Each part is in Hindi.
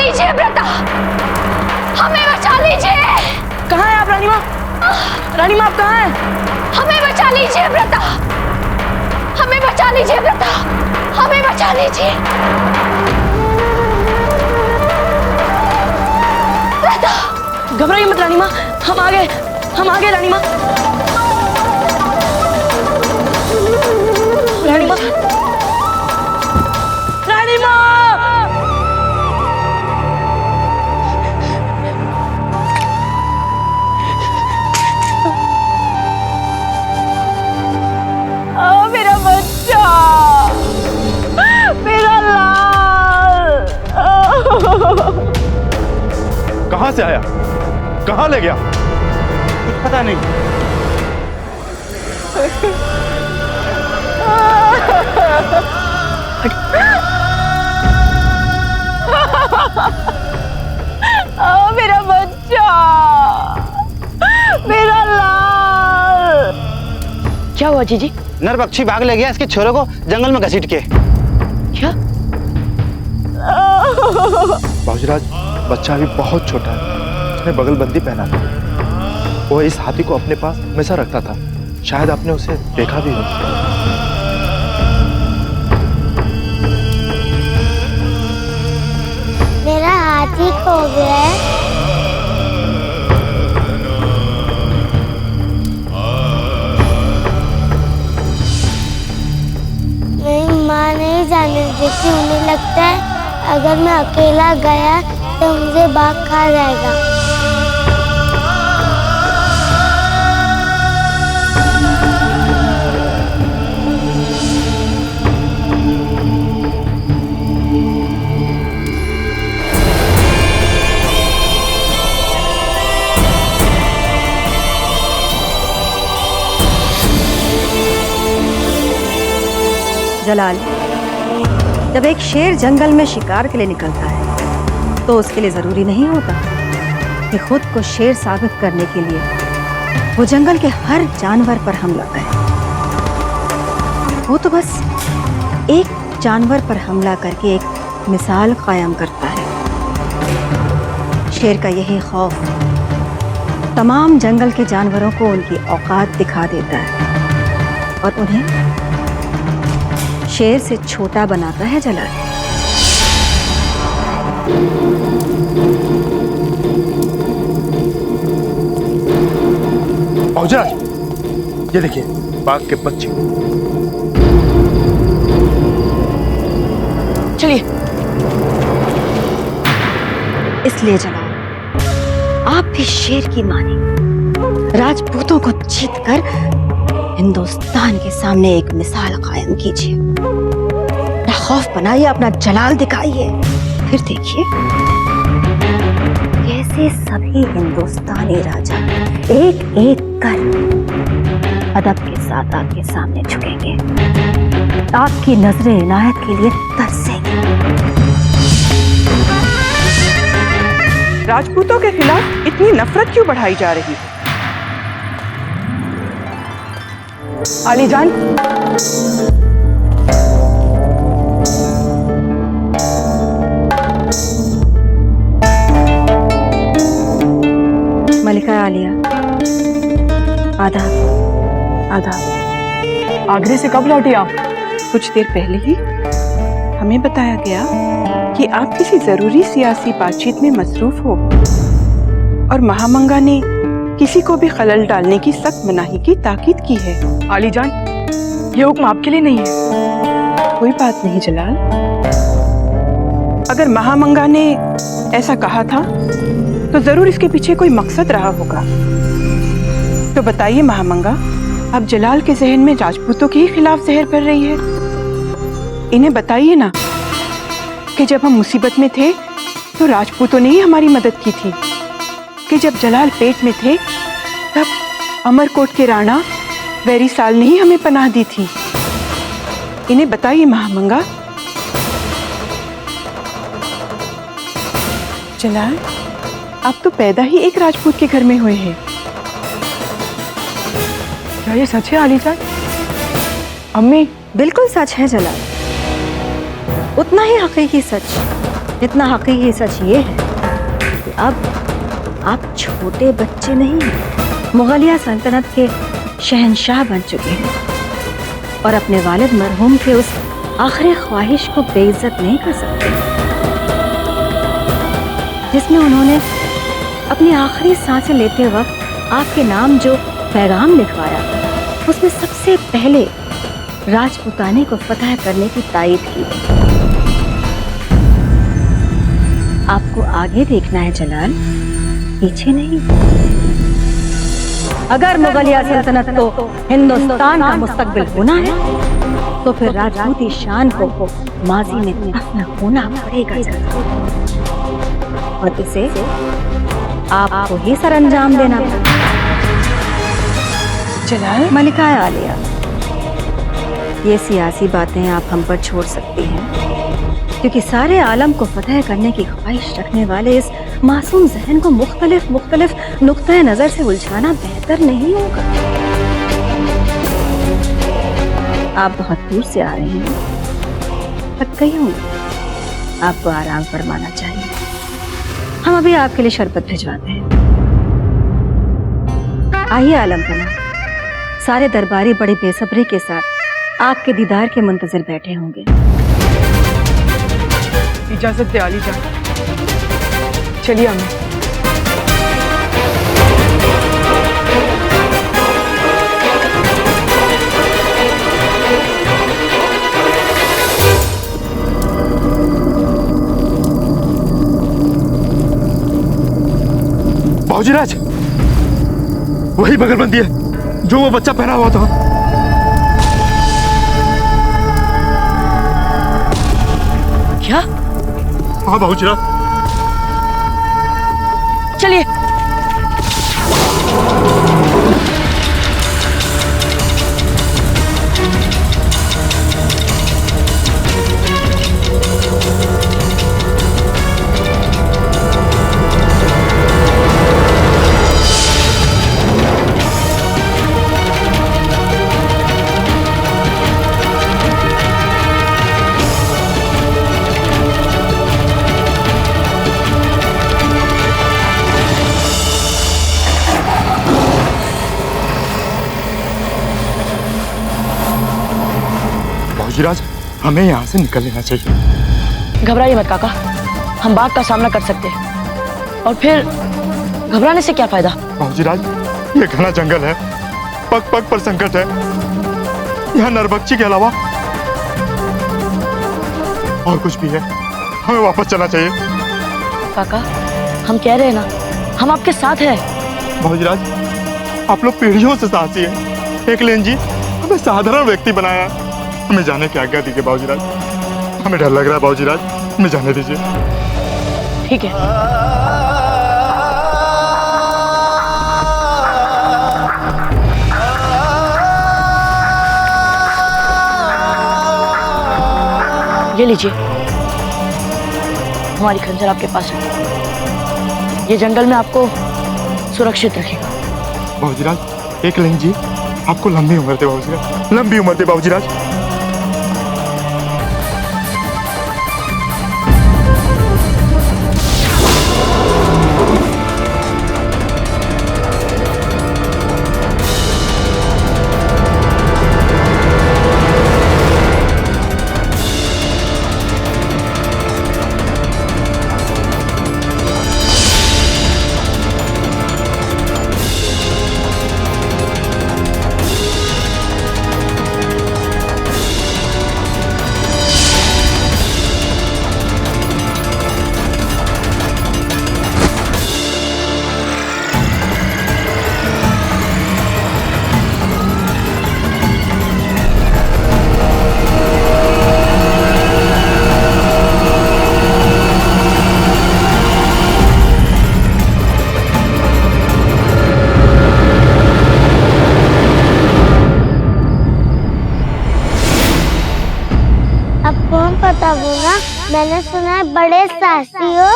लीजिए व्रता, हमें बचा लीजिए। कहाँ है आप रानी माँ? रानी माँ आप कहाँ हैं? हमें बचा लीजिए व्रता, हमें बचा लीजिए व्रता, हमें बचा लीजिए व्रता। घबराइए मत रानी माँ, हम आ गए रानी माँ। रानी माँ, रानी माँ। मेरा बच्चा, मेरा लाल। कहां से आया, कहां ले गया? कुछ पता नहीं। मेरा बच्चा, मेरा लाल। क्या हुआ जीजी? नर पक्षी भाग ले गया इसके छोरे को जंगल में घसीट के। क्या? बाबूजीराज, बच्चा अभी बहुत छोटा है, उसने बगलबंदी पहना था। वो इस हाथी को अपने पास हमेशा रखता था, शायद आपने उसे देखा भी हो। मेरा हाथी खो गया है। मेरी माँ नहीं जाने देती, उन्हें लगता है अगर मैं अकेला गया तो मुझे बाघ खा जाएगा। जलाल, जब एक शेर जंगल में शिकार के लिए निकलता है तो उसके लिए जरूरी नहीं होता कि खुद को शेर साबित करने के लिए वो जंगल के हर जानवर पर हमला करे। वो तो बस एक जानवर पर हमला करके एक मिसाल कायम करता है। शेर का यही खौफ तमाम जंगल के जानवरों को उनकी औकात दिखा देता है और उन्हें शेर से छोटा बनाता है जलाल। बाबूजीराज, ये देखिए बाघ के बच्चे। चलिए। इसलिए जलाल, आप भी शेर की माने राजपूतों को जीतकर हिंदुस्तान के सामने एक मिसाल कायम कीजिए। अपना खौफ बनाइए, अपना जलाल दिखाइए, फिर देखिए कैसे सभी हिंदुस्तानी राजा एक एक कर अदब के साथ आपके सामने झुकेंगे, आपकी नजरें इनायत के लिए तरसेंगे। राजपूतों के खिलाफ इतनी नफरत क्यों बढ़ाई जा रही है? आली जान, मलिका आलिया, आदाब। आदाब। आगरे से कब लौटी आप? कुछ देर पहले ही हमें बताया गया कि आप किसी जरूरी सियासी बातचीत में मसरूफ हो और महामंगा ने किसी को भी खलल डालने की सख्त मनाही की ताकीद की है। आली जान, ये हुक्म आपके लिए नहीं है। कोई बात नहीं जलाल, अगर महामंगा ने ऐसा कहा था तो जरूर इसके पीछे कोई मकसद रहा होगा। तो बताइए महामंगा, अब जलाल के जहन में राजपूतों के ही खिलाफ जहर भर रही है। इन्हें बताइए ना कि जब हम मुसीबत में थे तो राजपूतों ने ही हमारी मदद की थी, कि जब जलाल पेट में थे तब अमरकोट के राणा वैरी साल ने ही हमें पनाह दी थी। इन्हें बताइए महामंगा। जलाल, आप तो पैदा ही एक राजपूत के घर में हुए हैं। क्या ये सच है आली जान? अम्मी, बिल्कुल सच है जलाल, उतना ही हकीकी सच जितना हकीकी सच ये है कि अब आप छोटे बच्चे नहीं हैं, मुगलिया सल्तनत के शहंशाह बन चुके हैं और अपने वालिद मरहूम के उस आखिरी ख्वाहिश को बेइज्जत नहीं कर सकते जिसमें उन्होंने अपनी आखिरी सांसें लेते वक्त आपके नाम जो पैगाम लिखवाया उसमें सबसे पहले राजपुताने को फतह करने की तायीद की। आपको आगे देखना है जलाल, पीछे नहीं। अगर मुगलिया सल्तनत को हिंदुस्तान का मुस्तकबिल होना है तो फिर राजपूती शान को माजी में दफन होना पड़ेगा और इसे आपको ही सरअंजाम देना पड़ेगा। जलाल, मलिका आलिया, ये सियासी बातें आप हम पर छोड़ सकती हैं क्योंकि सारे आलम को फतह करने की ख्वाहिश रखने वाले इस मासूम जहन को मुख्तलिफ नुक्ते नजर से उलझाना बेहतर नहीं होगा। आप बहुत दूर से आ रही हैं, थक गई हूँ, आपको आराम फरमाना चाहिए। हम अभी आपके लिए शरबत भिजवाते हैं। आइए आलम बना, सारे दरबारी बड़ी बेसब्री के साथ आपके दीदार के मुंतजर बैठे होंगे। इजाजत दे आली जान, चलिए हमें। बाबूजीराज, वही बगलबंदी है जो वो बच्चा पहना हुआ था। क्या? हाँ बाबूजीराज। चलिए। बाबूजीराज, हमें यहाँ से निकल लेना चाहिए। घबराइए मत काका, हम बाघ का सामना कर सकते हैं और फिर घबराने से क्या फायदा। बाबूजीराज, ये घना जंगल है, पग पग पर संकट है। यहाँ नरबख्शी के अलावा और कुछ भी है, हमें वापस चलना चाहिए। काका, हम कह रहे हैं ना, हम आपके साथ हैं। बाबूजीराज, आप लोग पीढ़ियों से साहसी हैं। एक लेन जी हमें साधारण व्यक्ति बनाया। हमें जाने की आज्ञा दीजिए बाबूजीराज, हमें डर लग रहा है बाबूजीराज, हमें जाने दीजिए। ठीक है। ये लीजिए, हमारी खंजर आपके पास है। ये जंगल में आपको सुरक्षित रखेगा। बाबूजीराज, एक लेन जी आपको लंबी उम्र दे बाबूजीराज, लंबी उम्र दे बाबूजीराज। अब कौन पता होगा, मैंने सुना है बड़े साहसी हो।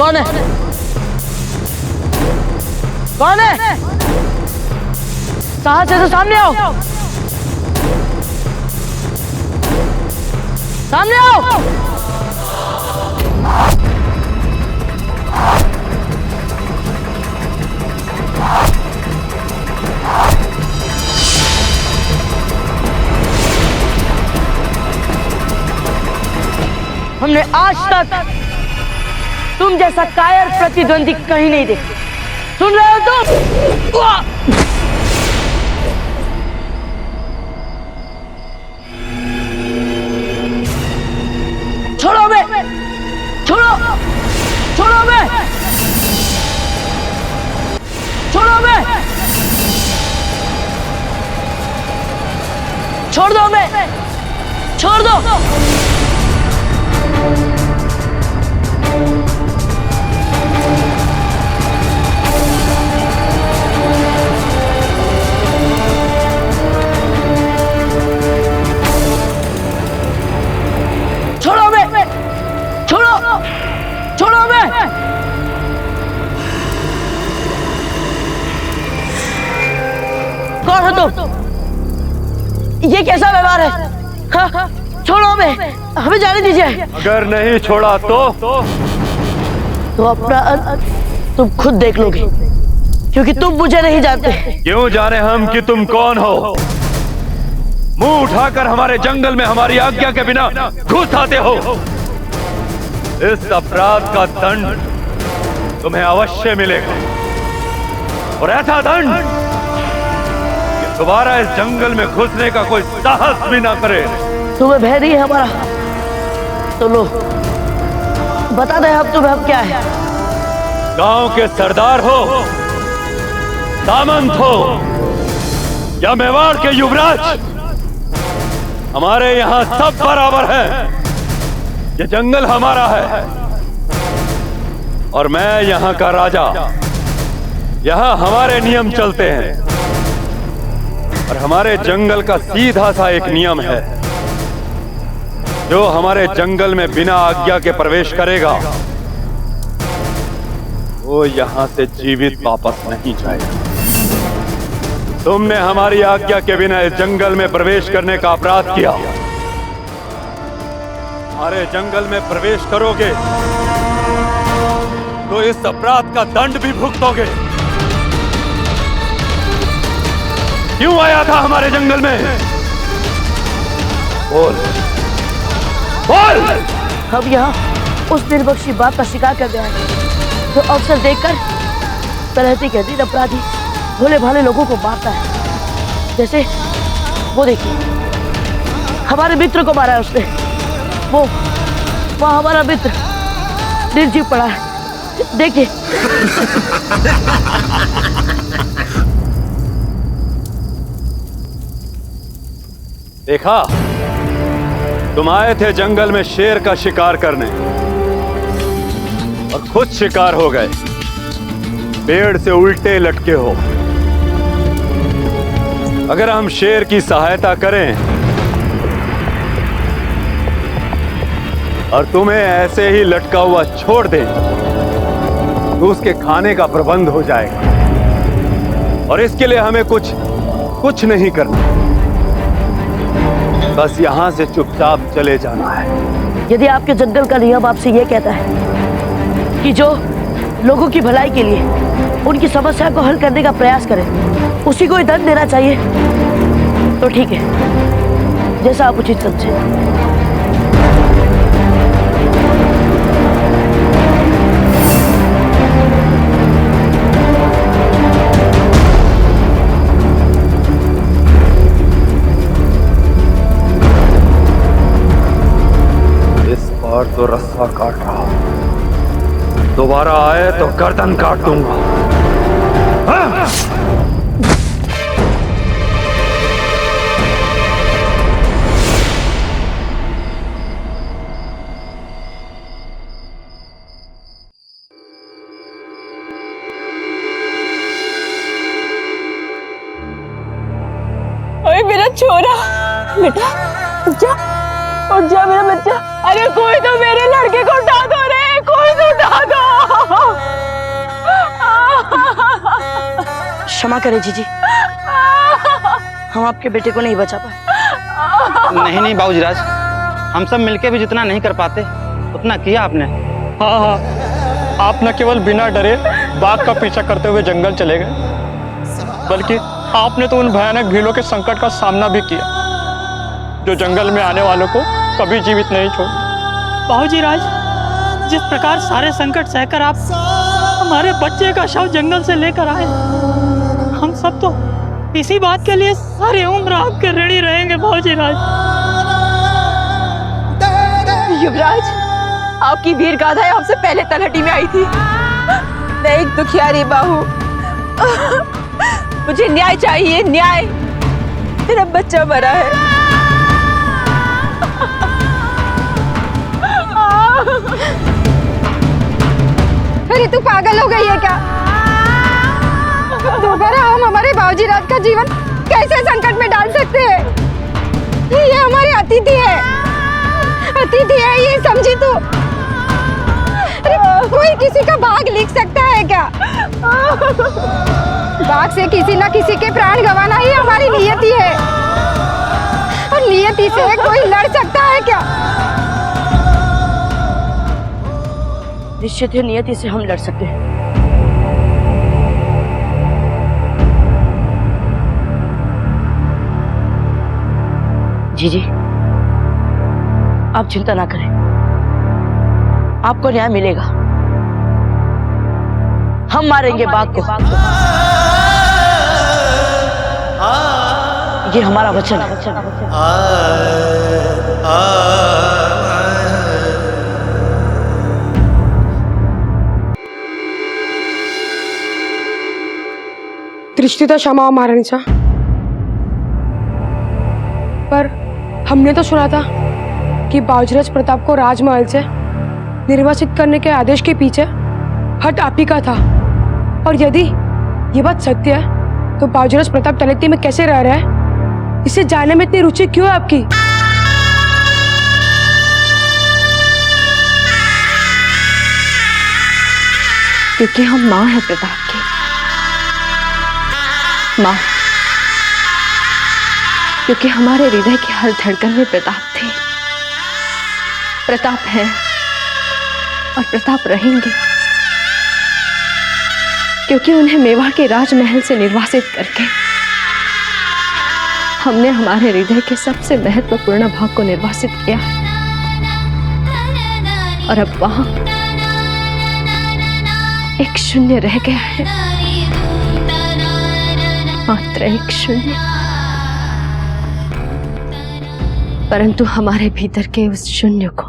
कौन है? कौन है? साहस है तो सामने आओ, सामने आओ। हमने आज तक तुम जैसा कायर प्रतिद्वंदी कहीं नहीं देखा। सुन रहे हो तुम? वाह! छोड़ो बे, छोड़ो, छोड़ो बे, छोड़ो बे, छोड़ दो बे, छोड़ दो। छोड़ो बे, छोड़ो, छोड़ो बे। कौन हो तुम? ये कैसा व्यवहार है? हाँ, छोड़ो बे, हमें जाने दीजिए। अगर नहीं छोड़ा तो अपना तुम खुद देख लोगे, क्योंकि तुम मुझे नहीं जानते। क्यों जाने हम कि तुम कौन हो? मुंह उठाकर हमारे जंगल में हमारी आज्ञा के बिना घुस आते हो। इस अपराध का दंड तुम्हें अवश्य मिलेगा, और ऐसा दंड कि दोबारा इस जंगल में घुसने का कोई साहस भी ना करे। तुम्हें भय नहीं है हमारा? तो लो, बता दे हम तुम्हें हम क्या है। गांव के सरदार हो, सामंत हो, या मेवाड़ के युवराज, हमारे यहाँ सब बराबर है। ये जंगल हमारा है और मैं यहाँ का राजा। यहाँ हमारे नियम चलते हैं, और हमारे जंगल का सीधा सा एक नियम है, जो हमारे जंगल में बिना आज्ञा के प्रवेश करेगा वो यहाँ से जीवित वापस नहीं जाएगा। तुमने हमारी आज्ञा के बिना इस जंगल में प्रवेश करने का अपराध किया। हमारे जंगल में प्रवेश करोगे तो इस अपराध का दंड भी भुगतोगे। क्यों आया था हमारे जंगल में? बोल, बोल। हम यहाँ उस निर्बख्शी बात का शिकार कर गए हैं, जो अवसर देखकर तरहती के दिन अपराधी भोले भाले लोगों को मारता है। जैसे वो देखिए, हमारे मित्र को मारा है उसने। वो हमारा मित्र निर्जीव पड़ा है, देखिए। देखा, तुम आए थे जंगल में शेर का शिकार करने और खुद शिकार हो गए। पेड़ से उल्टे लटके हो। अगर हम शेर की सहायता करें और तुम्हें ऐसे ही लटका हुआ छोड़ दें तो उसके खाने का प्रबंध हो जाएगा। और इसके लिए हमें कुछ नहीं करना, बस यहां से चुपचाप चले जाना है। यदि आपके जंगल का नियम आपसे यह कहता है कि जो लोगों की भलाई के लिए उनकी समस्या को हल करने का प्रयास करे उसी को ही दंड देना चाहिए, तो ठीक है, जैसा आप उचित समझे। और तो रस्सा काट रहा, दोबारा आए तो गर्दन काट दूंगा। हाँ? ओए मेरा छोरा, बेटा उठ जा, उठ जा मेरा बच्चा। अरे कोई तो मेरे लड़के को उठा दो रे, कोई तो दादा। क्षमा करें जीजी, हम आपके बेटे को नहीं बचा पाए। नहीं नहीं बाबूजीराज, हम सब मिलके भी जितना नहीं कर पाते उतना किया आपने। हाँ हाँ, आप न केवल बिना डरे बाघ का पीछा करते हुए जंगल चले गए, बल्कि आपने तो उन भयानक भीड़ों के संकट का सामना भी किया जो जंगल में आने वालों को कभी जीवित नहीं छोड़। बाबूजीराज, जिस प्रकार सारे संकट सहकर आप हमारे बच्चे का शव जंगल से लेकर आए, हम सब तो इसी बात के लिए सारी उम्र आपके ऋणी रहेंगे बाबूजीराज। युवराज, आपकी वीर गाथाएं हमसे पहले तलहटी में आई थी। मैं एक दुखियारी बहू, मुझे न्याय चाहिए, न्याय। मेरा बच्चा मरा है। अरे तू पागल हो गई है क्या? दोबारा हम हमारे बाबूजीराज का जीवन कैसे संकट में डाल सकते हैं? ये हमारे अतिथि है, अतिथि है ये, समझी तू? अरे कोई किसी का भाग लिख सकता है क्या? भाग से किसी ना किसी के प्राण गंवाना ही हमारी नियति है, और नियति से कोई लड़ सकता है क्या? निश्चित है नियति से हम लड़ सकते हैं। जीजी, आप चिंता ना करें, आपको न्याय मिलेगा। हम मारेंगे बाघ को, ये हमारा वचन है। दृष्टिता क्षमा महारानी साहब, पर हमने तो सुना था कि बाबूजीराज प्रताप को राजमहल से निर्वासित करने के आदेश के पीछे हट आप ही का था, और यदि ये बात सत्य है तो बाबूजीराज प्रताप तलहटी में कैसे रह रहा है? इसे जानने में इतनी रुचि क्यों है आपकी? क्योंकि हम माँ है प्रताप की, माँ। क्योंकि हमारे हृदय की हर धड़कन में प्रताप थे, प्रताप है और प्रताप रहेंगे। क्योंकि उन्हें मेवाड़ के राजमहल से निर्वासित करके हमने हमारे हृदय के सबसे महत्वपूर्ण भाग को निर्वासित किया है, और अब वहां एक शून्य रह गया है, मात्र एक शून्य। परंतु हमारे भीतर के उस शून्य को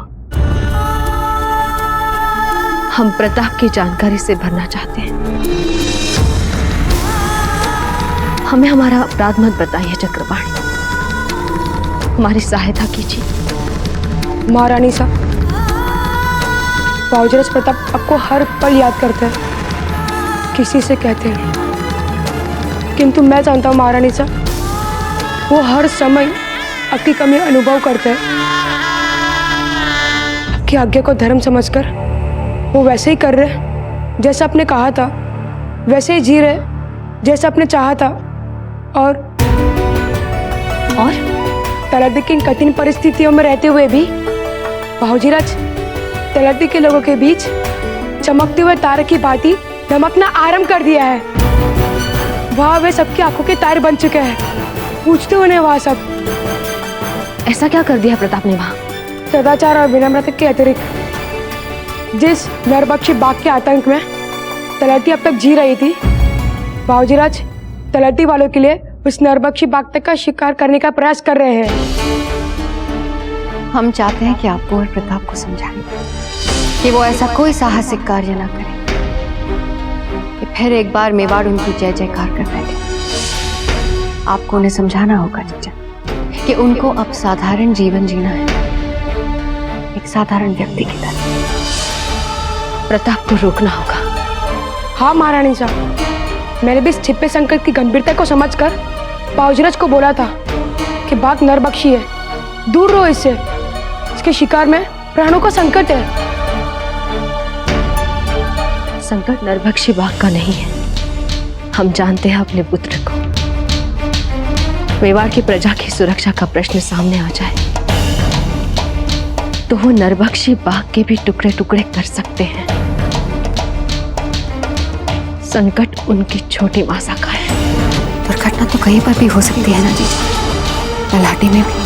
हम प्रताप की जानकारी से भरना चाहते हैं। हमें हमारा अपराध मत बताइए चक्रपाणी, हमारी सहायता कीजिए। महारानी साहब, बाबूजीराज प्रताप आपको हर पल याद करते हैं, किसी से कहते हैं, किंतु मैं जानता हूँ महारानी साहब, वो हर समय आपकी कमी अनुभव करते हैं। आपकी आज्ञा को धर्म समझकर वो वैसे ही कर रहे जैसा आपने कहा था, वैसे ही जी रहे जैसा आपने चाहा था, और तलहटी की इन कठिन परिस्थितियों में रहते हुए भी बाबूजीराज तलहटी के लोगों के बीच चमकते हुए तारे की भांति चमकना आरंभ कर दिया है। वहां वे सबकी आंखों के तारे बन चुके हैं, पूछते उन्हें वहां सब। ऐसा क्या कर दिया प्रताप ने वहां? सदाचार और विनम्रता के अतिरिक्त जिस नरबक्षी बाघ के आतंक में तलहटी अब तक जी रही थी, बाबूजीराज तलहटी वालों के लिए उस नरबक्षी बाघ तक का शिकार करने का प्रयास कर रहे हैं। हम चाहते हैं कि आपको और प्रताप को समझाएं कि वो ऐसा कोई साहसिक कार्य ना करें कि फिर एक बार मेवाड़ उनकी जय जयकार कर बैठे। आपको उन्हें समझाना होगा जीजा कि उनको अब साधारण जीवन जीना है, एक साधारण व्यक्ति की तरह। प्रताप को रोकना होगा। हाँ महारानी साहब, मैंने भी इस छिपे संकट की गंभीरता को समझकर बाबूजीराज को बोला था कि बाघ नरबक्षी है, दूर रहो इससे, इसके शिकार में प्राणों का संकट है। संकट नरभक्षी बाघ का नहीं है। हम जानते हैं अपने पुत्र को। मेवाड़ की प्रजा की सुरक्षा का प्रश्न सामने आ जाए तो वो नरभक्षी बाघ के भी टुकड़े टुकड़े कर सकते हैं। संकट उनकी छोटी मासा का है। दुर्घटना तो कहीं पर भी हो सकती है ना जी, तलाटी में भी।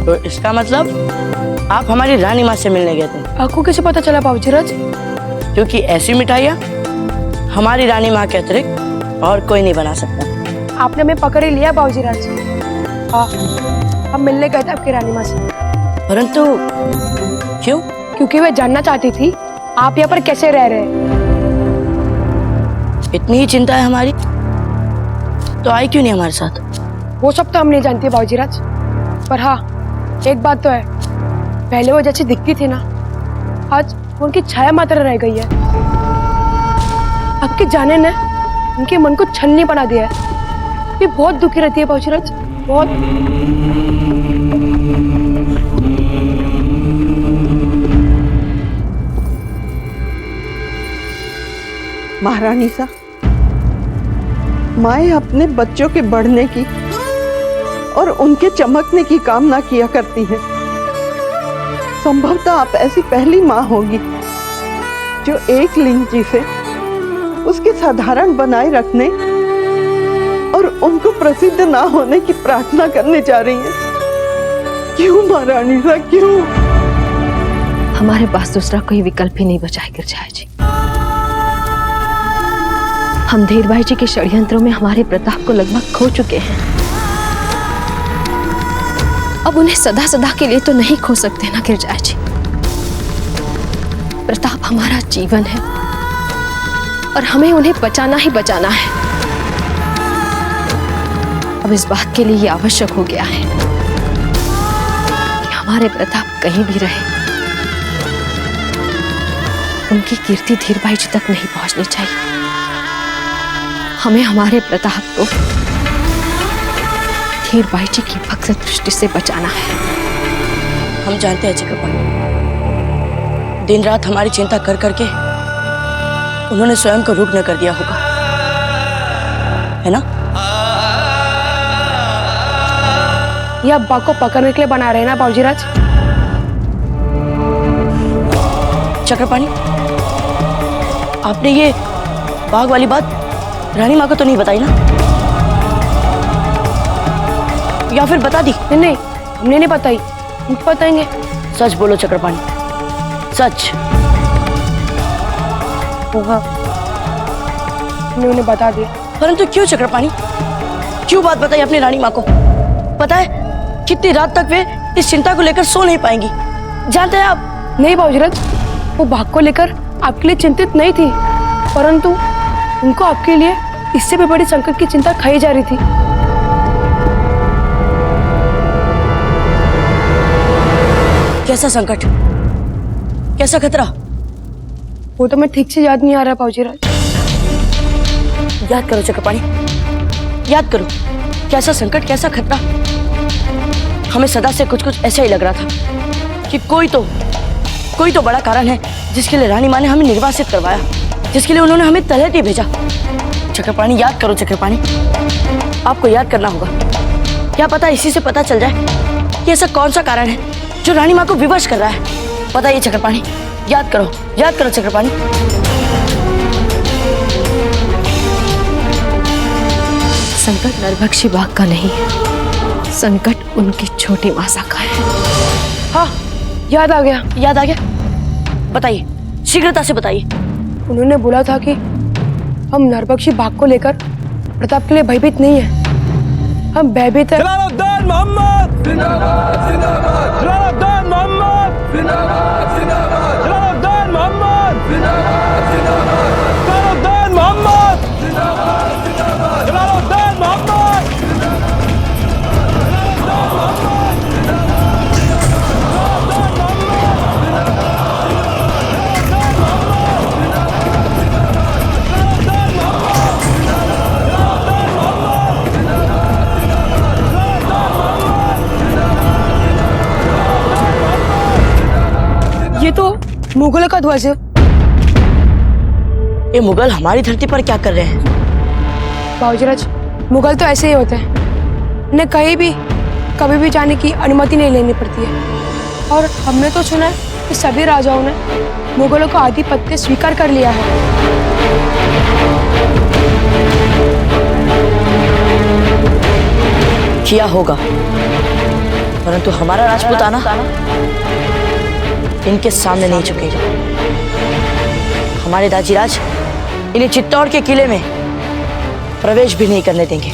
तो इसका मतलब आप हमारी रानी माँ से मिलने गए थे? आपको कैसे पता चला बाबूजीराज? क्योंकि ऐसी मिठाइयाँ हमारी रानी माँ के अतिरिक्त और कोई नहीं बना सकता। आपने हमें पकड़ ही लिया बाबूजीराज। हाँ, हम मिलने गए थे आपकी रानी माँ से। परंतु क्यों? क्योंकि वे जानना चाहती थी आप यहाँ पर कैसे रह रहे हैं। इतनी ही चिंता है हमारी तो आई क्यों नहीं हमारे साथ? वो सब तो हम नहीं जानते बाबूजीराज, पर हाँ एक बात तो है, पहले वो जैसी दिखती थी ना, आज उनकी छाया मात्र रह गई है। आपके जाने ने उनके मन को छलनी बना दिया है। ये बहुत दुखी रहती है बाबूजीराज, बहुत। महारानी सा, माए अपने बच्चों के बढ़ने की और उनके चमकने की कामना किया करती है। संभवतः आप ऐसी पहली माँ होगी जो एक लिंची से उसके साधारण बनाए रखने और उनको प्रसिद्ध ना होने की प्रार्थना करने जा रही हैं। क्यों महारानी सा, क्यों? हमारे पास दूसरा कोई विकल्प ही नहीं बचा है गिरजाया जी। हम धीरबाई जी के षड्यंत्रों में हमारे प्रताप को लगभग खो चुके हैं। अब उन्हें सदा सदा के लिए तो नहीं खो सकते ना गिरजाया जी। प्रताप हमारा जीवन है और हमें उन्हें बचाना ही बचाना है। अब इस बात के लिए ये आवश्यक हो गया है कि हमारे प्रताप कहीं भी रहे, उनकी कीर्ति धीरबाई जी तक नहीं पहुंचनी चाहिए। हमें हमारे प्रताप को धीरबाई जी की भक्त दृष्टि से बचाना है। हम जानते हैं चक्रपाणी, दिन रात हमारी चिंता कर करके उन्होंने स्वयं को रुग्ण कर दिया होगा, है ना? ये आप बाघ को पकड़ने के लिए बना रहे हैं ना बाबूजीराज? चक्रपाणी, आपने ये बाघ वाली बात रानी माँ को तो नहीं बताई ना? या फिर बता दी? नहीं नहीं, हमने नहीं बताई, हम बताएंगे। सच बोलो चक्रपाणी, सच। होगा, हमने उन्हें बता दिया। परंतु क्यों चक्रपाणी, क्यों बात बताई अपनी रानी माँ को? पता है कितनी रात तक वे इस चिंता को लेकर सो नहीं पाएंगी, जानते हैं आप? नहीं बाबूजीराज, वो बाघ को लेकर आपके लिए चिंतित नहीं थी, परंतु उनको आपके लिए इससे भी बड़ी संकट की चिंता खाई जा रही थी। कैसा संकट, कैसा खतरा? वो तो मैं ठीक से याद नहीं आ रहा बाबूजीराज। याद करो चक्रपाणी, याद करो, कैसा संकट, कैसा खतरा? हमें सदा से कुछ कुछ ऐसा ही लग रहा था कि कोई तो बड़ा कारण है जिसके लिए रानी माँ ने हमें निर्वासित करवाया, जिसके लिए उन्होंने हमें तलहटी भेजा। चक्रपाणी, याद करो चक्रपाणी, आपको याद करना होगा। क्या पता इसी से पता चल जाए कि ऐसा कौन सा कारण है जो रानी माँ को विवश कर रहा है। बताइए चक्रपाणी, याद करो चक्रपाणी। संकट नरभक्षी बाघ का नहीं है, संकट उनकी छोटी मासा का है। हाँ, याद आ गया। बताइए, शीघ्रता से बताइए। उन्होंने बोला था कि हम नरभक्षी बाघ को लेकर प्रताप के लिए भयभीत नहीं है, हम भयभीत है। जलालुद्दीन मोहम्मद जिंदाबाद, जिंदाबाद। जलालुद्दीन मोहम्मद जिंदाबाद, जिंदाबाद। जलालुद्दीन मोहम्मद जिंदाबाद, जिंदाबाद। जलालुद्दीन मोहम्मद जिंदाबाद, जिंदाबाद। जलालुद्दीन मोहम्मद। मुगलों का ध्वज। ये मुगल हमारी धरती पर क्या कर रहे हैं? बाबूजीराज, मुगल तो ऐसे ही होते हैं, इन्हें कहीं भी कभी भी जाने की अनुमति नहीं लेनी पड़ती है। और हमने तो सुना है कि सभी राजाओं ने मुगलों का आधिपत्य स्वीकार कर लिया है। किया होगा, परंतु हमारा राजपूताना इनके सामने नहीं झुकेगा। हमारे दाजीराज इन्हें चित्तौड़ के किले में प्रवेश भी नहीं करने देंगे।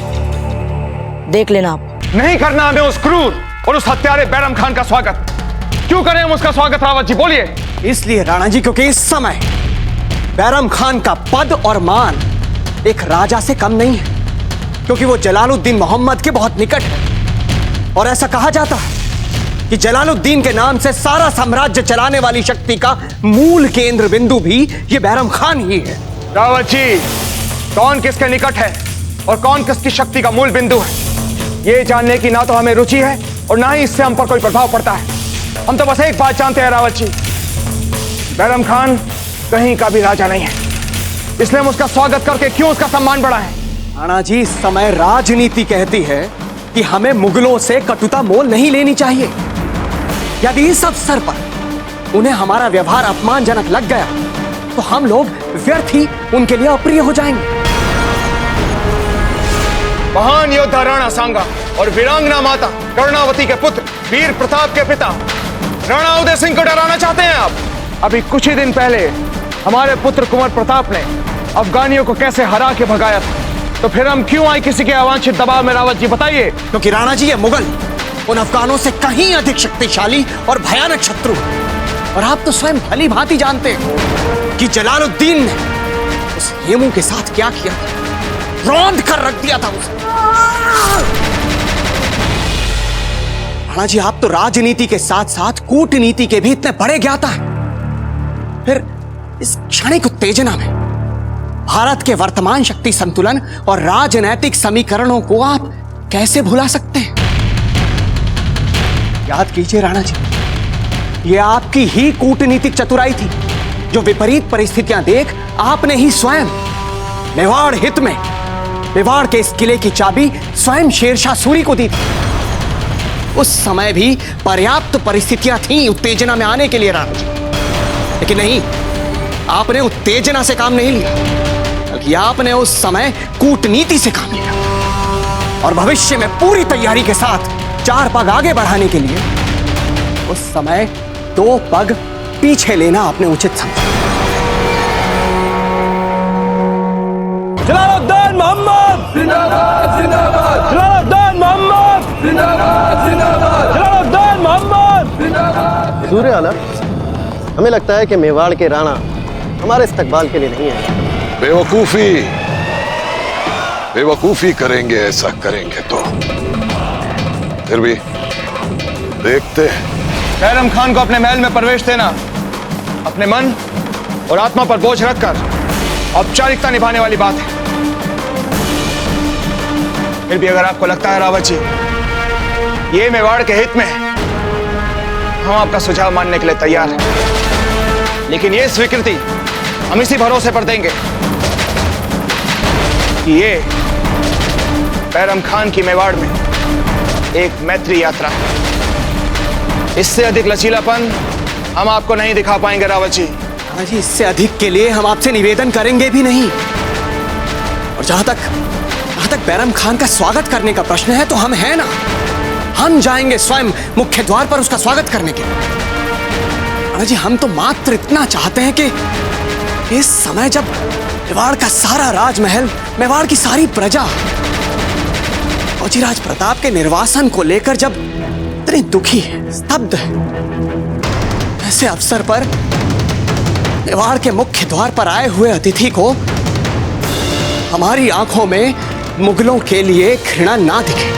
देख लेना आप। नहीं करना हमें उस क्रूर और उस हत्यारे बैरम खान का स्वागत। क्यों करें हम उसका स्वागत रावत जी, बोलिए। इसलिए राणा जी, क्योंकि इस समय बैरम खान का पद और मान एक राजा से कम नहीं है, क्योंकि वो जलालुद्दीन मोहम्मद के बहुत निकट है। और ऐसा कहा जाता है कि जलालुद्दीन के नाम से सारा साम्राज्य चलाने वाली शक्ति का मूल केंद्र बिंदु भी ये बैरम खान ही है। रावत जी, कौन किसके निकट है और कौन किसकी शक्ति का मूल बिंदु है, ये जानने की ना तो हमें रुचि है और ना ही इससे हम पर कोई प्रभाव पड़ता है। हम तो बस एक बात जानते हैं रावत जी, बैरम खान कहीं का भी राजा नहीं है, इसलिए हम उसका स्वागत करके क्यों उसका सम्मान बढ़ाएं? राणा जी, इस समय राजनीति कहती है कि हमें मुगलों से कटुता मोल नहीं लेनी चाहिए। यदि इस अवसर पर उन्हें हमारा व्यवहार अपमानजनक लग गया तो हम लोग व्यर्थ ही उनके लिए अप्रिय हो जाएंगे। महान योद्धा राणा सांगा और वीरांगना माता कर्णावती के पुत्र वीर प्रताप के पिता राणा उदय सिंह को डराना चाहते हैं आप? अभी कुछ ही दिन पहले हमारे पुत्र कुंवर प्रताप ने अफगानियों को कैसे हरा के भगाया था, तो फिर हम क्यों आए किसी के अवांछित दबाव में रावत जी, बताइए। क्योंकि राणा जी, ये मुगल उन अफगानों से कहीं अधिक शक्तिशाली और भयानक शत्रु है। और आप तो स्वयं भली भांति जानते हैं कि जलालुद्दीन ने उस हेमू के साथ क्या किया, रौंद कर रख दिया था उसे। राणा जी, आप तो राजनीति के साथ साथ कूटनीति के भी इतने बड़े ज्ञाता हैं, फिर इस क्षणिक उत्तेजना में भारत के वर्तमान शक्ति संतुलन और राजनैतिक समीकरणों को आप कैसे भुला सकते हैं? याद कीजिए राणा जी, यह आपकी ही कूटनीतिक चतुराई थी जो विपरीत परिस्थितियां देख आपने ही स्वयं मेवाड़ हित में मेवाड़ के इस किले की चाबी स्वयं शेरशाह सूरी को दी थी। उस समय भी पर्याप्त परिस्थितियां थीं उत्तेजना में आने के लिए राणा जी, लेकिन नहीं, आपने उत्तेजना से काम नहीं लिया, बल्कि आपने उस समय कूटनीति से काम लिया और भविष्य में पूरी तैयारी के साथ 4 पग आगे बढ़ाने के लिए उस समय 2 पग पीछे लेना आपने उचित समझा। जलालुद्दीन मोहम्मद जिंदाबाद, जिंदाबाद। जलालुद्दीन मोहम्मद जिंदाबाद, जिंदाबाद। जलालुद्दीन मोहम्मद जिंदाबाद। सूर्य आला, हमें लगता है कि मेवाड़ के राणा हमारे इस्तकबाल के लिए नहीं है। बेवकूफी करेंगे, ऐसा करेंगे तो फिर भी देखते हैं। बैरम खान को अपने महल में प्रवेश देना अपने मन और आत्मा पर बोझ रखकर औपचारिकता निभाने वाली बात है। फिर भी अगर आपको लगता है रावत जी ये मेवाड़ के हित में है, हम आपका सुझाव मानने के लिए तैयार हैं, लेकिन ये स्वीकृति हम इसी भरोसे पर देंगे कि ये बैरम खान की मेवाड़ में एक मैत्री यात्रा है। इससे अधिक लचीलापन हम आपको नहीं दिखा पाएंगे रावत जी। हाँ जी, इससे अधिक के लिए हम आपसे निवेदन करेंगे भी नहीं। और जहां तक बैरम खान का स्वागत करने का प्रश्न है, तो हम हैं ना, हम जाएंगे स्वयं मुख्य द्वार पर उसका स्वागत करने के लिए। हाँ जी, हम तो मात्र इतना चाहते हैं कि इस समय जब मेवाड़ का सारा राजमहल, मेवाड़ की सारी प्रजा फौजीराज प्रताप के निर्वासन को लेकर जब इतनी दुखी है, स्तब्ध है, ऐसे अवसर पर मेवाड़ के मुख्य द्वार पर आए हुए अतिथि को हमारी आंखों में मुगलों के लिए घृणा ना दिखे।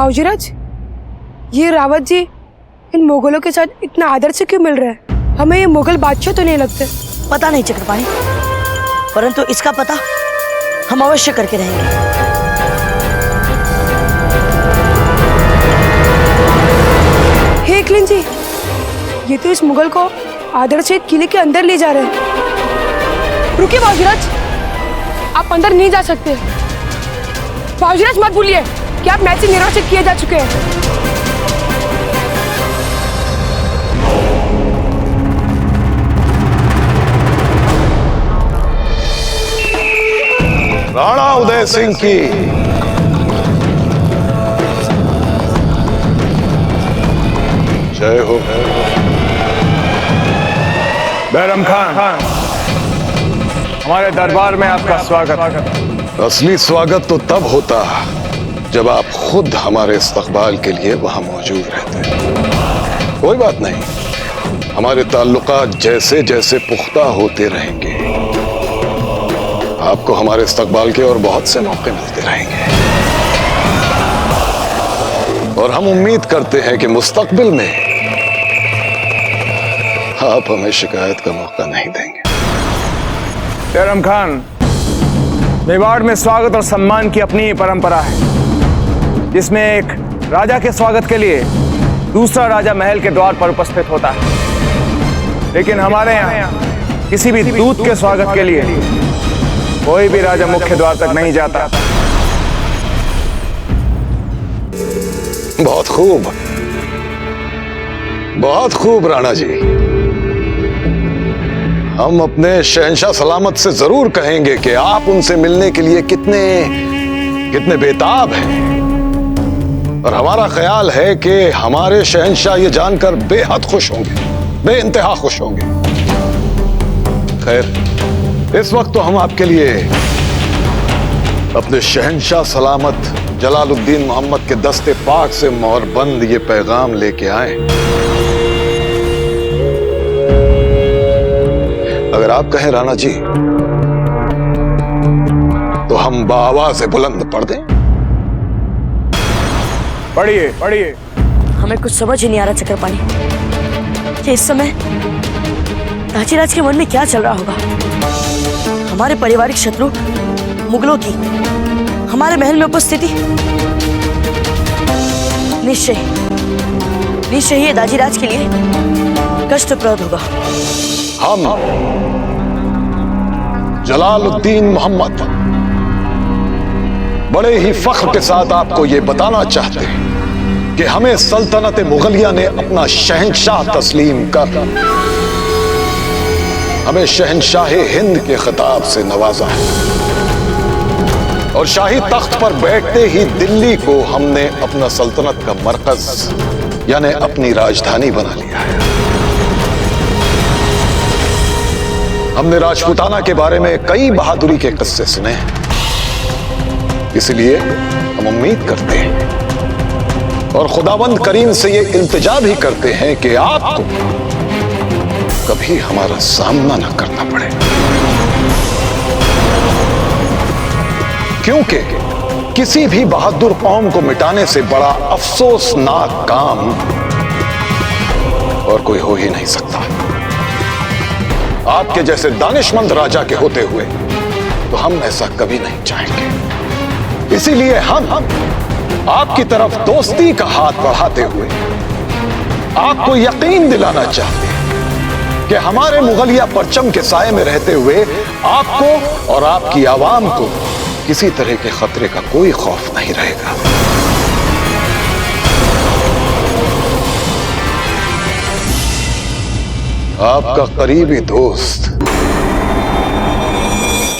बाबूजीराज, ये रावत जी इन मुगलों के साथ इतना आदर से क्यों मिल रहे हैं? हमें ये मुगल बादशाह तो नहीं लगते। पता नहीं चक्रपाणी, परंतु इसका पता हम अवश्य करके रहेंगे। हे एकलिंग जी, ये तो इस मुगल को आदर से किले के अंदर ले जा रहे हैं। रुकिए बाबूजीराज, आप अंदर नहीं जा सकते। बाबूजीराज मत भूलिए कि आप मैच से निर्वाचित किए जा चुके हैं। राणा उदय सिंह की जय हो। बैरम खान, हमारे दरबार में आपका स्वागत। असली स्वागत तो तब होता जब आप खुद हमारे इस्तकबाल के लिए वहां मौजूद रहते। कोई बात नहीं, हमारे ताल्लुकात जैसे जैसे पुख्ता होते रहेंगे, आपको हमारे इस्तकबाल के और बहुत से मौके मिलते रहेंगे। और हम उम्मीद करते हैं कि मुस्तकबिल में आप हमें शिकायत का मौका नहीं देंगे। बैरम खान, मेवाड़ में स्वागत और सम्मान की अपनी परंपरा है, जिसमें एक राजा के स्वागत के लिए दूसरा राजा महल के द्वार पर उपस्थित होता है। लेकिन हमारे यहाँ किसी भी दूत के स्वागत के लिए कोई भी राजा मुख्य द्वार तक नहीं जाता। बहुत खूब, बहुत खूब राणा जी। हम अपने शहंशाह सलामत से जरूर कहेंगे कि आप उनसे मिलने के लिए कितने बेताब हैं। और हमारा ख्याल है कि हमारे शहंशाह ये जानकर बेहद खुश होंगे, बेइंतहा खुश होंगे। खैर, इस वक्त तो हम आपके लिए अपने शहंशाह सलामत जलालुद्दीन मोहम्मद के दस्ते पाक से मोहरबंद ये पैगाम लेके आए। अगर आप कहें राणा जी तो हम बाआवाज़ बुलंद पढ़ दें। पढ़िए पढ़िए। हमें कुछ समझ ही नहीं आ रहा चक्रपाणी कि इस समय ताजीराज के मन में क्या चल रहा होगा। हमारे पारिवारिक शत्रु मुगलों की हमारे महल में उपस्थिति निश्चय ये दाजीराज के लिए कष्टप्रद होगा। हम जलालुद्दीन मोहम्मद बड़े ही फख्र के साथ आपको ये बताना चाहते हैं कि हमें सल्तनत मुगलिया ने अपना शहंशाह तस्लीम कर हमें शहंशाह हिंद के खिताब से नवाजा है। और शाही तख्त पर बैठते ही दिल्ली को हमने अपना सल्तनत का मरकज यानी अपनी राजधानी बना लिया है। हमने राजपूताना के बारे में कई बहादुरी के किस्से सुने हैं, इसलिए हम उम्मीद करते हैं और खुदावंद करीम से ये इल्तिजा भी करते हैं कि आपको कभी हमारा सामना न करना पड़े, क्योंकि किसी भी बहादुर कौम को मिटाने से बड़ा अफसोसनाक काम और कोई हो ही नहीं सकता। आपके जैसे दानिशमंद राजा के होते हुए तो हम ऐसा कभी नहीं चाहेंगे। इसीलिए हम आपकी तरफ दोस्ती का हाथ बढ़ाते हुए आपको यकीन दिलाना चाहते हैं कि हमारे मुगलिया परचम के साए में रहते हुए आपको और आपकी आवाम को किसी तरह के खतरे का कोई खौफ नहीं रहेगा। आपका करीबी दोस्त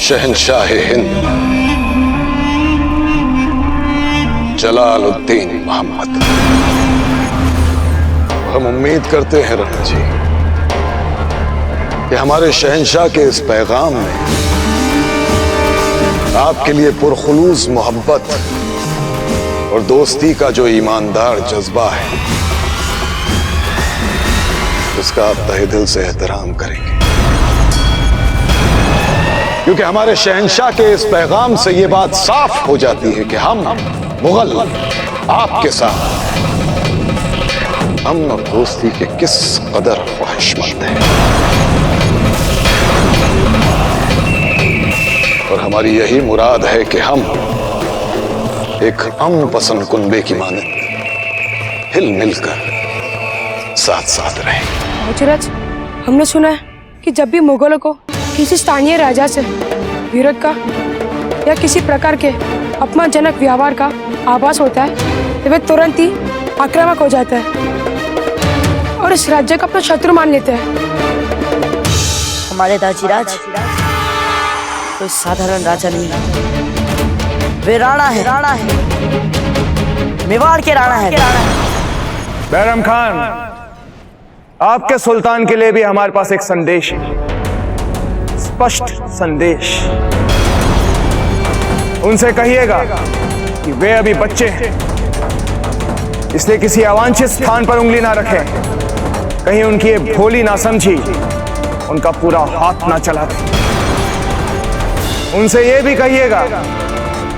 शहंशाह हिंद जलालुद्दीन मोहम्मद। हम उम्मीद करते हैं राणा जी कि हमारे शहंशाह के इस पैगाम में आपके लिए पुरखुलूस मोहब्बत और दोस्ती का जो ईमानदार जज्बा है उसका आप तहे दिल से एहतराम करेंगे, क्योंकि हमारे शहंशाह के इस पैगाम से ये बात साफ हो जाती है कि हम मुगल आपके साथ अमन और दोस्ती के किस कदर ख्वाहिशमंद हैं और हमारी यही मुराद है कि हम एक अमन पसंद कुनबे की मानद हिल मिलकर साथ साथ रहें। बाबूजीराज, हमने सुना है कि जब भी मुगलों को किसी स्थानीय राजा से विरोध का या किसी प्रकार के अपमानजनक व्यवहार का आभास होता है तो वे तुरंत ही आक्रामक हो जाता है और इस राज्य का अपना शत्रु मान लेते हैं। हमारे दाजीराज कोई साधारण राजा नहीं है, वे राणा है, मेवाड़ के राणा है। बैरम खान, आपके सुल्तान के लिए भी हमारे पास एक संदेश है, स्पष्ट संदेश। उनसे कहिएगा कि वे अभी बच्चे हैं, इसलिए किसी अवांछित स्थान पर उंगली ना रखें, कहीं उनकी ये भोली ना समझी उनका पूरा हाथ ना चला दे। उनसे ये भी कहिएगा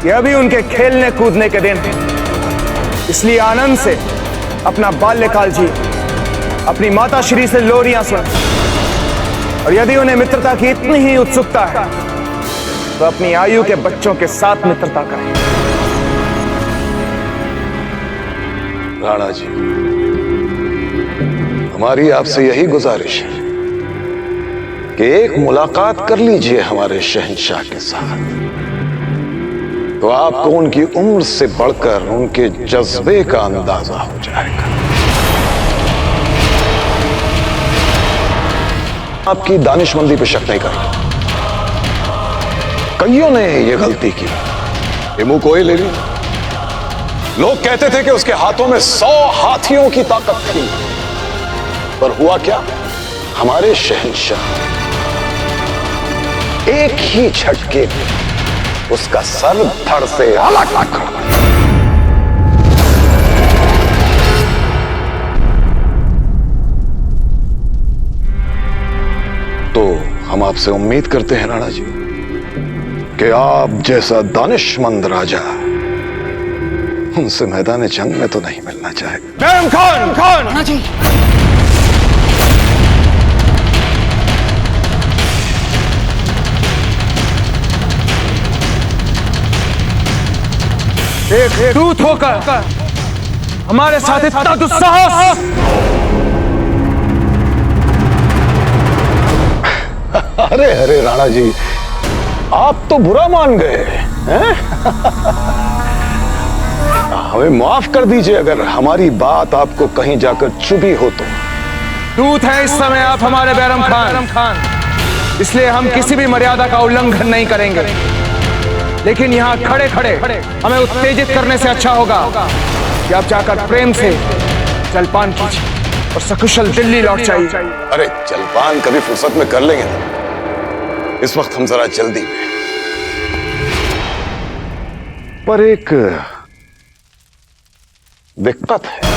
कि अभी उनके खेलने कूदने के दिन, इसलिए आनंद से अपना बाल्यकाल जी, अपनी माता श्री से लोरियां सुन, और यदि उन्हें मित्रता की इतनी ही उत्सुकता है तो अपनी आयु के बच्चों के साथ मित्रता करें। राणा जी, हमारी आपसे यही गुजारिश है कि एक मुलाकात कर लीजिए हमारे शहंशाह के साथ, तो आपको उनकी उम्र से बढ़कर उनके जज्बे का अंदाजा हो जाएगा। आपकी दानिशमंदी पे शक नहीं कर रहा, कईयों ने ये गलती की, ये मुंह कोई ले ली। लोग कहते थे कि उसके हाथों में 100 हाथियों की ताकत थी, पर हुआ क्या? हमारे शहंशाह एक ही झटके में उसका सर धड़ से अलग कर दिया। तो हम आपसे उम्मीद करते हैं राणा जी कि आप जैसा दानिशमंद राजा उनसे मैदान जंग में तो नहीं मिलना चाहे। बैरम खान, राणा जी, एक दूत होकर हमारे साथ इतना दुस्साहस। अरे अरे राणा जी, आप तो बुरा मान गए हैं? हमें माफ कर दीजिए अगर हमारी बात आपको कहीं जाकर चुभी हो तो। दूत है इस समय आप हमारे बैरम खान, इसलिए हम किसी भी मर्यादा का उल्लंघन नहीं करेंगे, लेकिन यहाँ खड़े खड़े हमें उत्तेजित करने से अच्छा होगा कि आप जाकर प्रेम से जलपान कीजिए और सकुशल दिल्ली लौट जाइए। अरे जलपान कभी फुर्सत में कर लेंगे ना, इस वक्त हम जरा जल्दी में। पर एक दिक्कत है।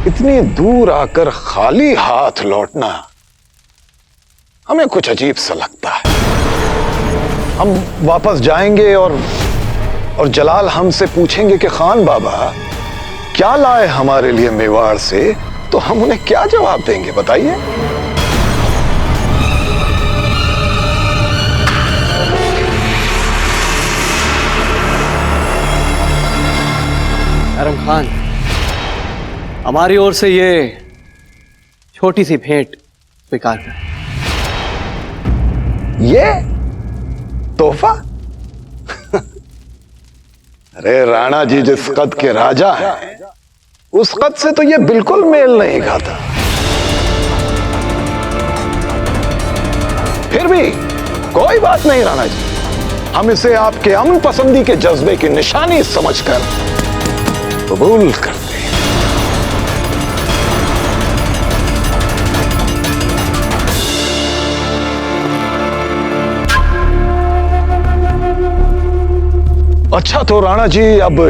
इतनी दूर आकर खाली हाथ लौटना हमें कुछ अजीब सा लगता है। हम वापस जाएंगे और जलाल हमसे पूछेंगे कि खान बाबा क्या लाए हमारे लिए मेवाड़ से, तो हम उन्हें क्या जवाब देंगे बताइए? बैरम खान, हमारी ओर से ये छोटी सी भेंट स्वीकार कर। ये तोहफा? अरे राणा जी जिस कद के राजा हैं, उस कद से तो ये बिल्कुल मेल नहीं खाता। फिर भी कोई बात नहीं राणा जी, हम इसे आपके अमन पसंदी के जज्बे की निशानी समझकर कबूल करते हैं। अच्छा तो राणा जी अब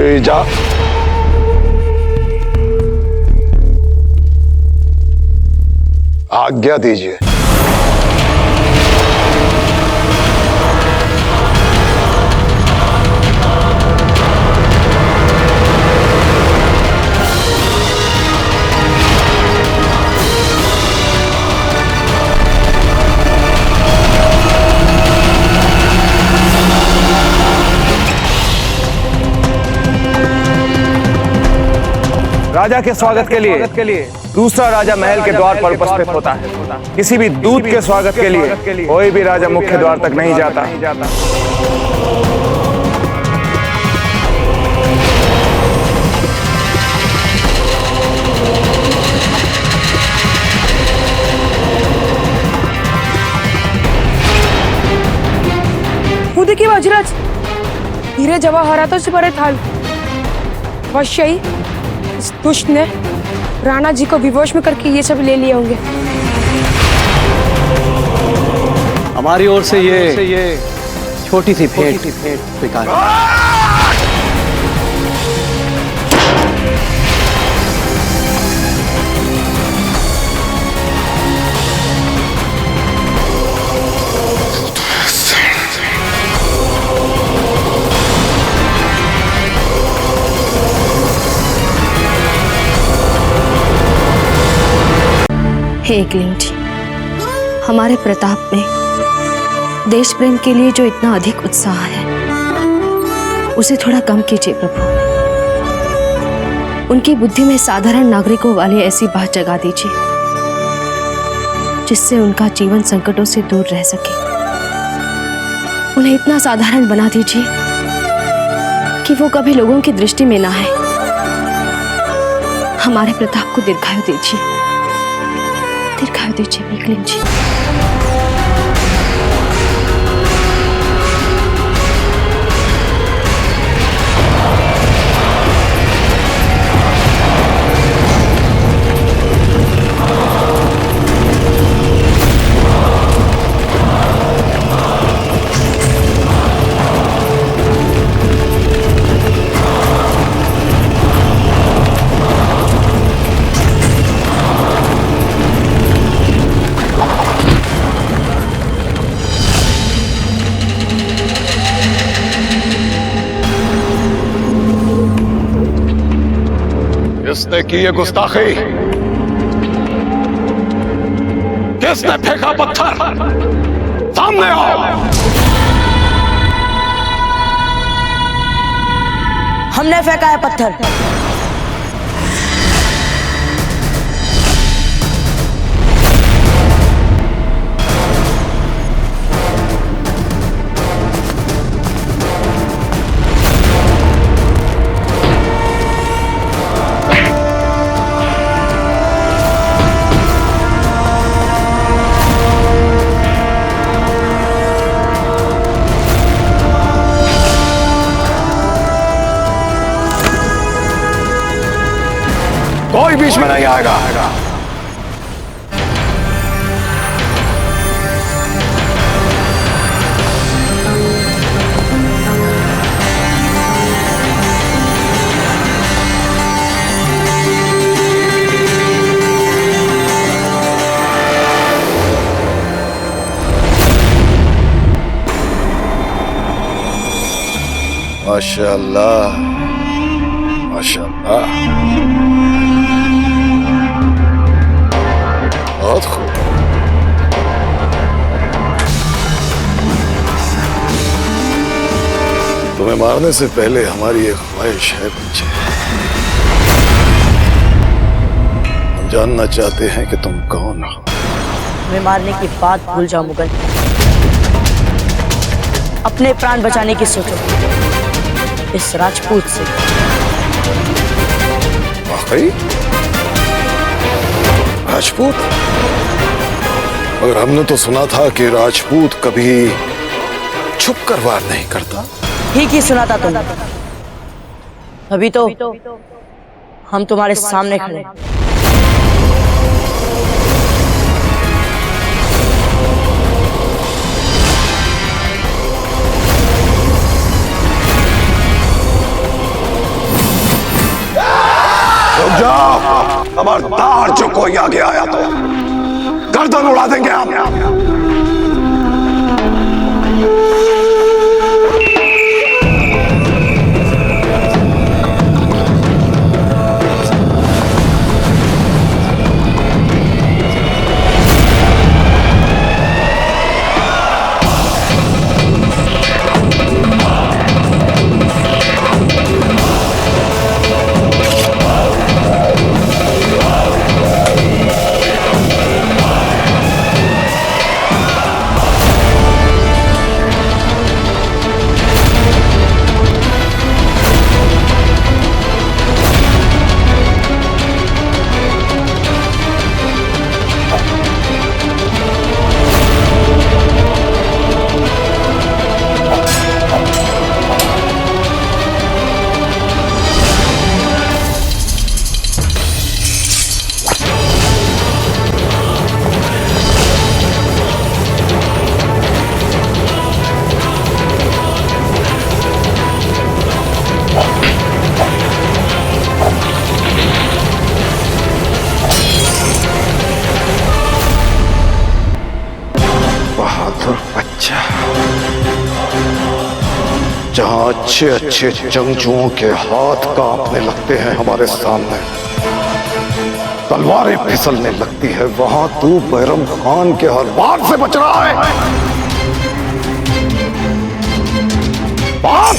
आज्ञा दीजिए। राजा के स्वागत के लिए दूसरा राजा महल के द्वार पर उपस्थित होता है। किसी भी दूत के स्वागत के लिए कोई भी राजा मुख्य द्वार तक नहीं जाता। वो देखिए बाजीराज, हीरे जवाहरातों से भरे थाल। अवश्य ही इस दुष्ट ने राणा जी को विवश में करके ये सब ले लिए होंगे। हमारी ओर से ये छोटी सी भेंट स्वीकार। हे एकलिंग जी, हमारे प्रताप में देश प्रेम के लिए जो इतना अधिक उत्साह है उसे थोड़ा कम कीजिए प्रभु। उनकी बुद्धि में साधारण नागरिकों वाली ऐसी बात जगा दीजिए जिससे उनका जीवन संकटों से दूर रह सके। उन्हें इतना साधारण बना दीजिए कि वो कभी लोगों की दृष्टि में ना आए। हमारे प्रताप को दीर्घायु दीजिए, दीर्घायु दीजिए एकलिंग जी। किसने की ये गुस्ताखी? किसने फेंका पत्थर? सामने आओ। हमने फेंका है पत्थर। कोई बीच में नहीं आएगा। माशाअल्लाह, माशाअल्लाह, बहुत खूब। तुम्हें मारने से पहले हमारी एक ख्वाहिश है बच्चे। हम जानना चाहते हैं कि तुम कौन हो। हमें मारने की बात भूल जाओ मुगल, अपने प्राण बचाने की सोचो इस राजपूत से। वाकई राजपूत? मगर हमने तो सुना था कि राजपूत कभी छुप कर वार नहीं करता। ठीक ही सुना था तुम। अभी तो हम तुम्हारे सामने खड़े। रुक जाओ, खबरदार जो कोई आगे आया तो गर्दन उड़ा देंगे हम। अच्छे अच्छे जंगजुओं के हाथ कांपने लगते हैं हमारे सामने, तलवारें फिसलने लगती है, वहां तू बैरम खान के हर वार से बच रहा है। बात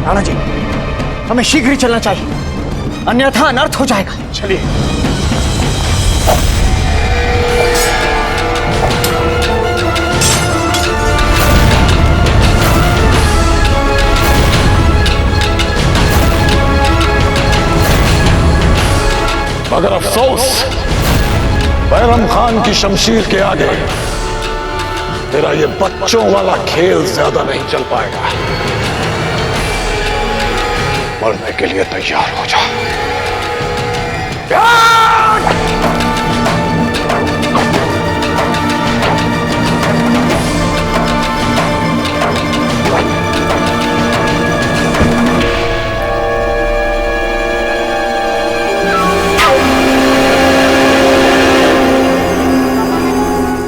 राणा जी, हमें शीघ्र ही चलना चाहिए, अन्यथा अनर्थ हो जाएगा। चलिए। मगर अफसोस, बैरम खान की शमशीर के आगे तेरा ये बच्चों वाला खेल ज्यादा नहीं चल पाएगा। मरने के लिए तैयार हो जा।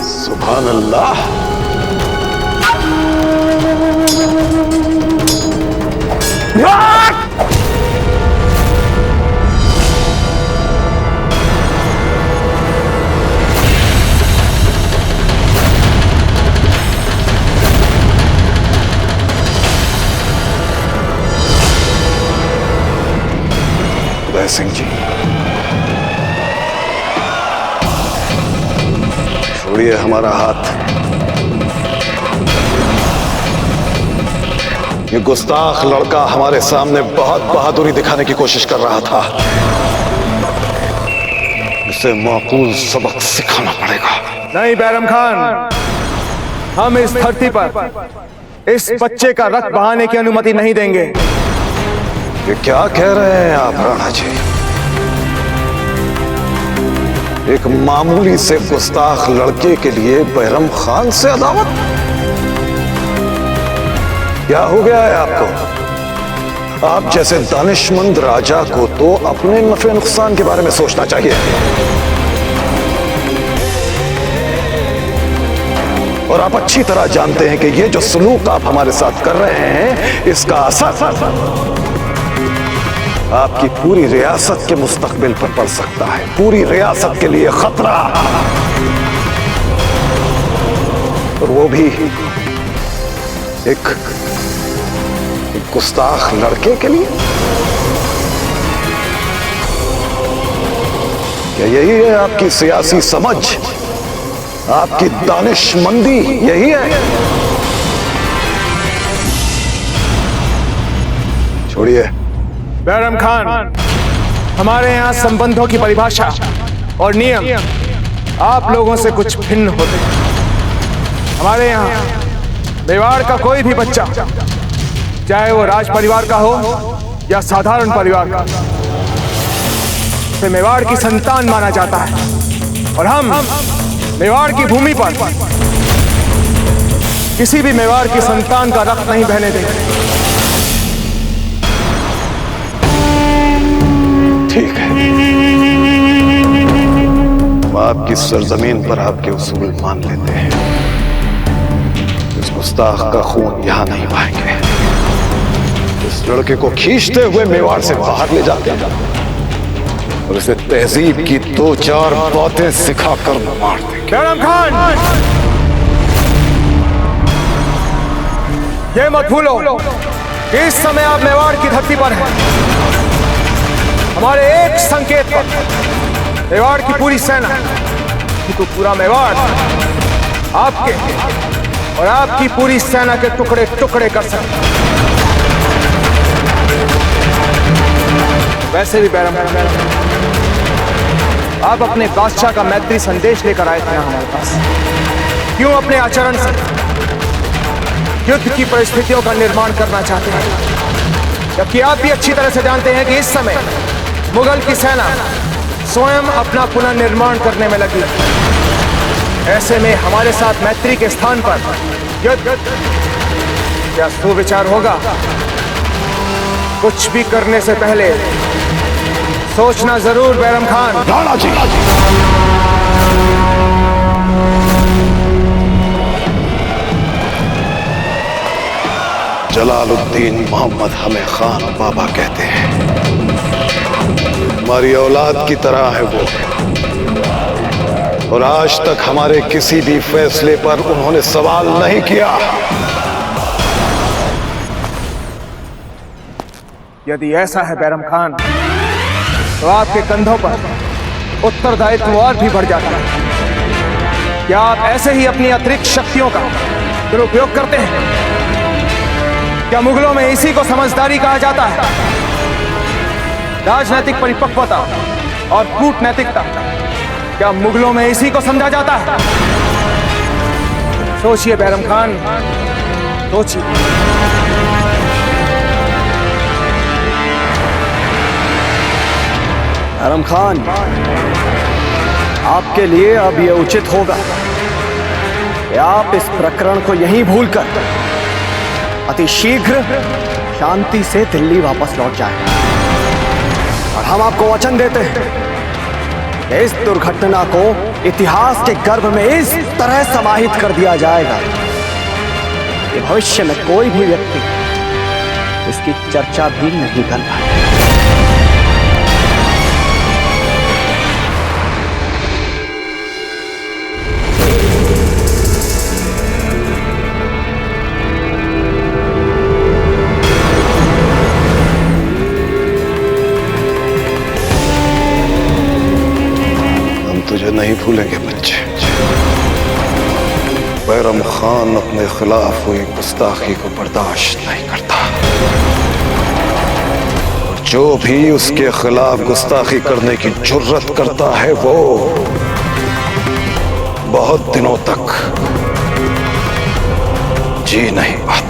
सुभान अल्लाह। उदय सिंह जी, छोड़िए हमारा हाथ। ये गुस्ताख लड़का हमारे सामने बहुत बहादुरी दिखाने की कोशिश कर रहा था। इसे माकूल सबक सिखाना पड़ेगा। नहीं बैरम खान, हम इस धरती पर इस बच्चे का रक्त बहाने की अनुमति नहीं देंगे। ये क्या कह रहे हैं आप राणा जी? एक मामूली से गुस्ताख लड़के के लिए बैरम खान से अदावत? क्या हो गया है आपको? आप जैसे दानिशमंद राजा को तो अपने नफे नुकसान के बारे में सोचना चाहिए। और आप अच्छी तरह जानते हैं कि ये जो सलूक आप हमारे साथ कर रहे हैं, इसका असर आपकी पूरी रियासत के मुस्तकबिल पर पड़ सकता है। पूरी रियासत के लिए खतरा, और वो भी एक गुस्ताख लड़के के लिए। क्या यही है आपकी सियासी समझ, आपकी दानिशमंदी यही है? छोड़िए। बैरम खान, हमारे यहाँ संबंधों की परिभाषा और नियम आप लोगों से कुछ भिन्न होते हैं। हमारे यहाँ मेवाड़ का कोई भी बच्चा, चाहे वो राज परिवार का हो या साधारण परिवार का, उसे मेवाड़ की संतान माना जाता है। और हम मेवाड़ की भूमि पर किसी भी मेवाड़ की संतान का रक्त नहीं बहने देंगे। ठीक है, हम आपकी सरजमीन पर आपके उसूल मान लेते हैं। इस गुस्ताख का खून यहां नहीं पाएंगे। इस लड़के को खींचते हुए मेवाड़ से बाहर ले जाते हैं और इसे तहजीब की 2-4 बातें सिखाकर मार देंगे। बैरम खान, ये मत भूलो कि इस समय आप मेवाड़ की धरती पर हैं। हमारे एक संकेत पर मेवाड़ की पूरी सेना, तो पूरा मेवाड़ आपके और आपकी पूरी सेना के टुकड़े टुकड़े कर सकते। वैसे भी बैरम, आप अपने बादशाह का मैत्री संदेश लेकर आए थे हमारे पास। क्यों अपने आचरण से युद्ध की परिस्थितियों का निर्माण करना चाहते हैं, जबकि आप भी अच्छी तरह से जानते हैं कि इस समय मुगल की सेना स्वयं अपना पुनर्निर्माण करने में लगी। ऐसे में हमारे साथ मैत्री के स्थान पर युद्ध क्या सुविचार होगा? कुछ भी करने से पहले सोचना जरूर बैरम खान। राणा जी, जलालुद्दीन मोहम्मद हमें खान बाबा कहते हैं। हमारी औलाद की तरह है वो, और आज तक हमारे किसी भी फैसले पर उन्होंने सवाल नहीं किया। यदि ऐसा है बैरम खान, तो आपके कंधों पर उत्तरदायित्व और भी बढ़ जाता है। क्या आप ऐसे ही अपनी अतिरिक्त शक्तियों का दुरुपयोग करते हैं? क्या मुगलों में इसी को समझदारी कहा जाता है? राजनैतिक परिपक्वता और कूटनैतिकता, क्या मुगलों में इसी को समझा जाता है? सोचिए बैरम खान, सोचिए। बैरम खान, आपके लिए अब यह उचित होगा कि आप इस प्रकरण को यहीं भूलकर अति शीघ्र शांति से दिल्ली वापस लौट जाएं। और हम आपको वचन देते हैं कि इस दुर्घटना को इतिहास के गर्भ में इस तरह समाहित कर दिया जाएगा कि भविष्य में कोई भी व्यक्ति इसकी चर्चा भी नहीं कर पाएगा। तुझे नहीं भूलेंगे बच्चे। बैरम खान अपने खिलाफ हुई गुस्ताखी को बर्दाश्त नहीं करता, और जो भी उसके खिलाफ गुस्ताखी करने की जुर्रत करता है वो बहुत दिनों तक जी नहीं पाता।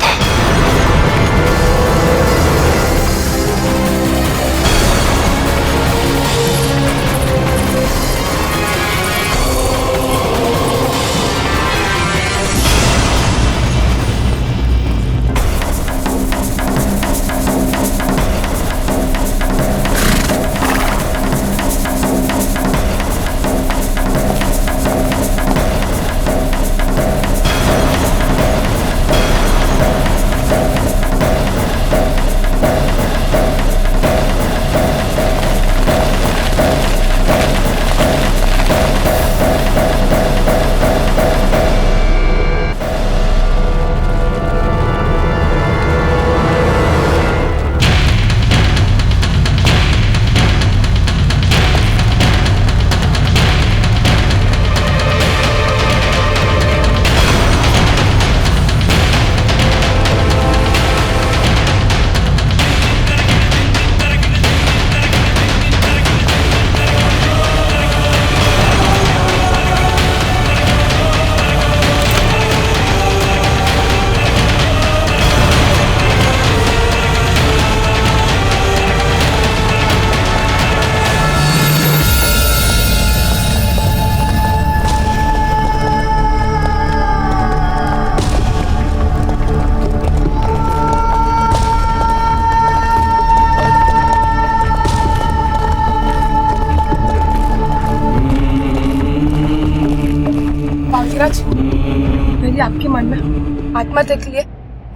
मेरी आपके मन में आत्महत्या के लिए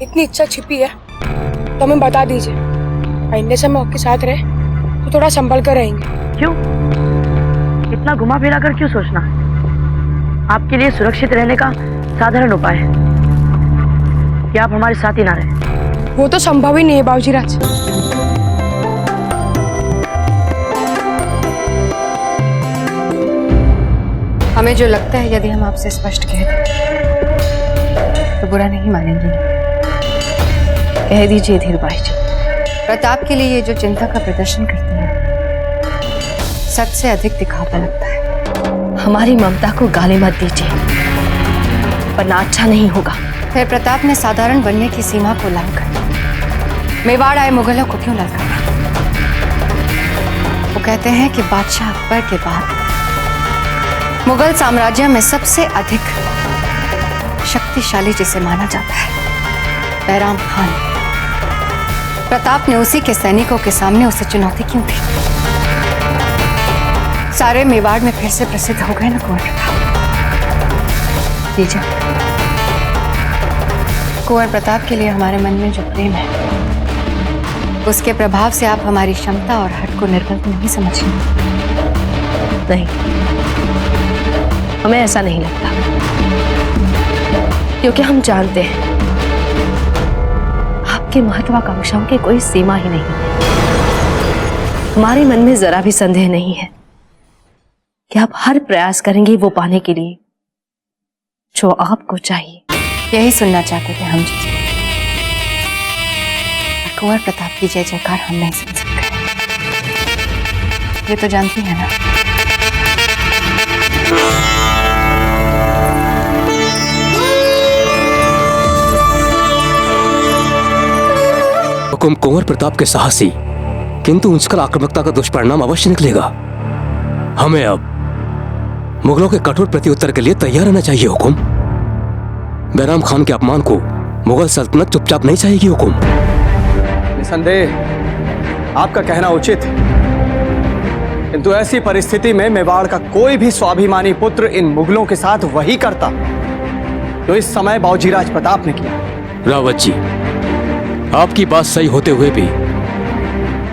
इतनी इच्छा छिपी है तो हमें बता दीजिए। आइंदे से हम आपके साथ रहे तो थोड़ा संभल कर रहेंगे। क्यों इतना घुमा फिरा कर क्यों सोचना? आपके लिए सुरक्षित रहने का साधारण उपाय है कि आप हमारे साथ ही ना रहे। वो तो संभव ही नहीं है बाबूजीराज। हमें जो लगता है यदि हम आपसे स्पष्ट कह दें तो बुरा नहीं मानेंगे। कह दीजिए धीरबाई जी, प्रताप के लिए ये जो चिंता का प्रदर्शन करते हैं सच से अधिक दिखावा लगता है। हमारी ममता को गाली मत दीजिए, वरना अच्छा नहीं होगा। फिर प्रताप ने साधारण बनने की सीमा को लांघकर मेवाड़ आए मुगलों को क्यों ललकारा? वो कहते हैं कि बादशाह अकबर के बाद मुगल साम्राज्य में सबसे अधिक शक्तिशाली जिसे माना जाता है बैराम खान। प्रताप ने उसी के सैनिकों के सामने उसे चुनौती क्यों दी? सारे मेवाड़ में फिर से प्रसिद्ध हो गए ना कुंवर प्रताप। लीजिए, कुंवर प्रताप के लिए हमारे मन में जो प्रेम है, उसके प्रभाव से आप हमारी क्षमता और हट को निर्बल नहीं समझ रहे। नहीं, हमें ऐसा नहीं लगता, क्योंकि हम जानते हैं आपकी महत्वाकांक्षाओं की कोई सीमा ही नहीं है। हमारे मन में जरा भी संदेह नहीं है कि आप हर प्रयास करेंगे वो पाने के लिए जो आपको चाहिए। यही सुनना चाहते थे हम जी। कुंवर प्रताप की जय जयकार हम नहीं सुन सकते, ये तो जानती है ना। हुकुम कुंवर प्रताप के साहसी किंतु उछल आक्रामकता का दुष्परिणाम अवश्य निकलेगा। हमें अब मुगलों के कठोर प्रत्युत्तर के लिए तैयार रहना चाहिए हुकुम। बैराम खान के अपमान को मुगल सल्तनत चुपचाप नहीं चाहिए हुकुम। निसंदेह आपका कहना उचित है, किंतु ऐसी परिस्थिति में मेवाड़ का कोई भी स्वाभिमानी पुत्र इन मुगलों के साथ वही करता जो इस समय बाऊजीराज प्रताप ने किया। रावत जी, आपकी बात सही होते हुए भी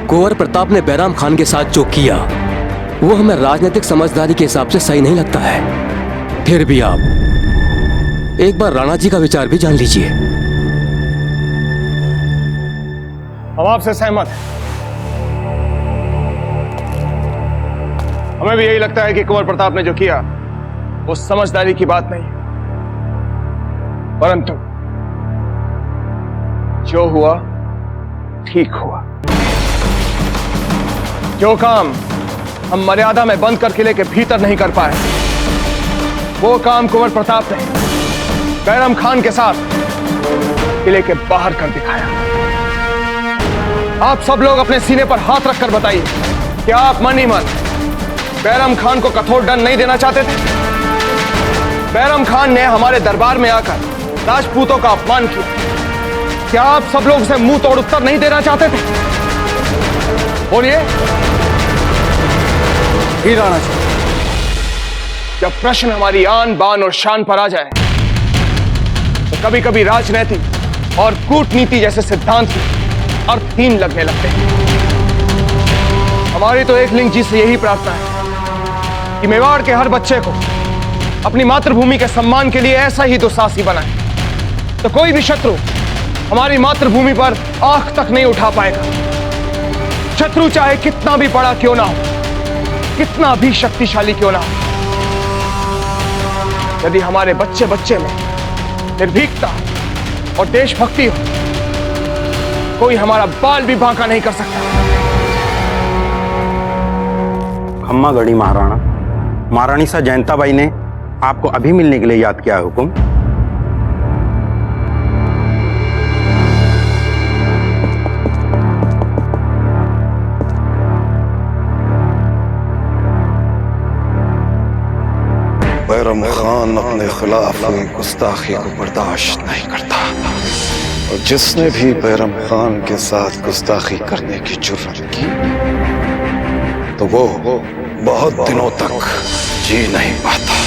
कुंवर प्रताप ने बैराम खान के साथ जो किया वो हमें राजनीतिक समझदारी के हिसाब से सही नहीं लगता है। फिर भी आप एक बार राणा जी का विचार भी जान लीजिए। हम आपसे सहमत हैं। हमें भी यही लगता है कि कुंवर प्रताप ने जो किया वो समझदारी की बात नहीं, परंतु जो हुआ ठीक हुआ। जो काम हम मर्यादा में बंद कर किले के भीतर नहीं कर पाए, वो काम कुंवर प्रताप ने बैरम खान के साथ किले के बाहर कर दिखाया। आप सब लोग अपने सीने पर हाथ रखकर बताइए, क्या आप मन ही मन बैरम खान को कठोर दंड नहीं देना चाहते थे? बैरम खान ने हमारे दरबार में आकर राजपूतों का अपमान किया, क्या आप सब लोग उसे मुंह तोड़ उत्तर नहीं देना चाहते थे? बोलिए। ही राणा जी, जब प्रश्न हमारी आन बान और शान पर आ जाए तो कभी कभी राजनीति और कूटनीति जैसे सिद्धांत अर्थहीन लगने लगते हैं। हमारी तो एकलिंग जी से यही प्रार्थना है कि मेवाड़ के हर बच्चे को अपनी मातृभूमि के सम्मान के लिए ऐसा ही दुस्साहसी बनाए, तो कोई भी शत्रु हमारी मातृभूमि पर आंख तक नहीं उठा पाएगा। शत्रु चाहे कितना भी बड़ा क्यों ना हो, कितना भी शक्तिशाली क्यों ना हो, यदि हमारे बच्चे बच्चे में निर्भीकता और देशभक्ति हो, कोई हमारा बाल भी बांका नहीं कर सकता। खम्मा गढ़ी महाराणा, महारानी सा जयंताबाई ने आपको अभी मिलने के लिए याद किया हुकुम। बैरम खान अपने खिलाफ हुई गुस्ताखी को बर्दाश्त नहीं करता, और जिसने भी बैरम खान के साथ गुस्ताखी करने की जुर्रत की तो वो बहुत दिनों तक जी नहीं पाता।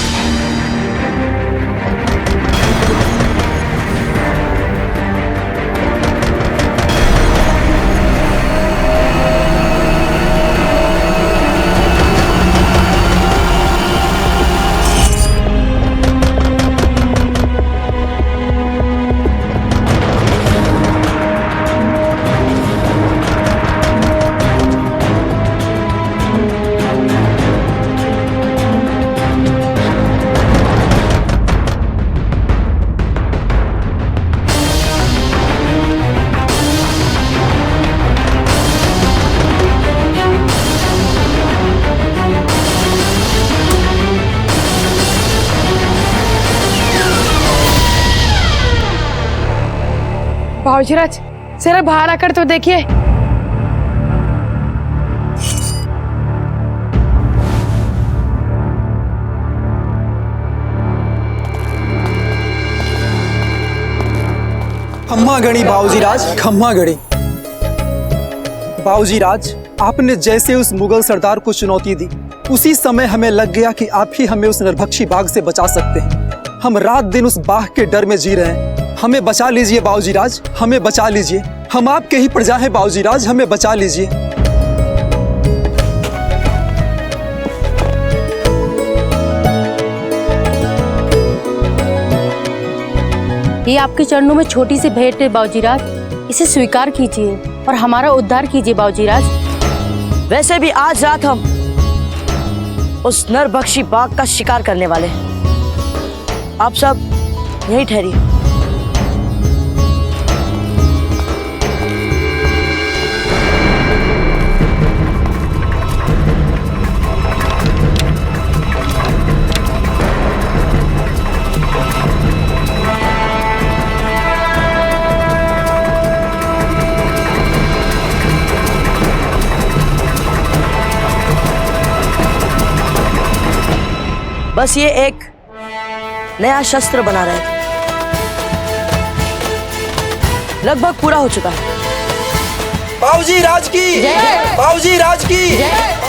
बाबूजीराज, जरा बाहर आकर तो देखिए। खम्मा गणी बाबूजीराज, खम्मा गणी। बाबूजीराज, आपने जैसे उस मुगल सरदार को चुनौती दी उसी समय हमें लग गया कि आप ही हमें उस नरभक्षी बाघ से बचा सकते हैं। हम रात दिन उस बाघ के डर में जी रहे हैं। हमें बचा लीजिए बाबूजी राज, हमें बचा लीजिए। हम आपके ही प्रजा हैं बाबूजी राज, हमें बचा लीजिए। ये आपके चरणों में छोटी सी भेंट है बाबूजीराज, इसे स्वीकार कीजिए और हमारा उद्धार कीजिए बाबूजीराज। वैसे भी आज रात हम उस नरभक्षी बाघ का शिकार करने वाले हैं। आप सब यहीं ठहरिए। बस ये एक नया शस्त्र बना रहे थे, लगभग पूरा हो चुका है। बाबूजी राज की, बाबूजी राज की।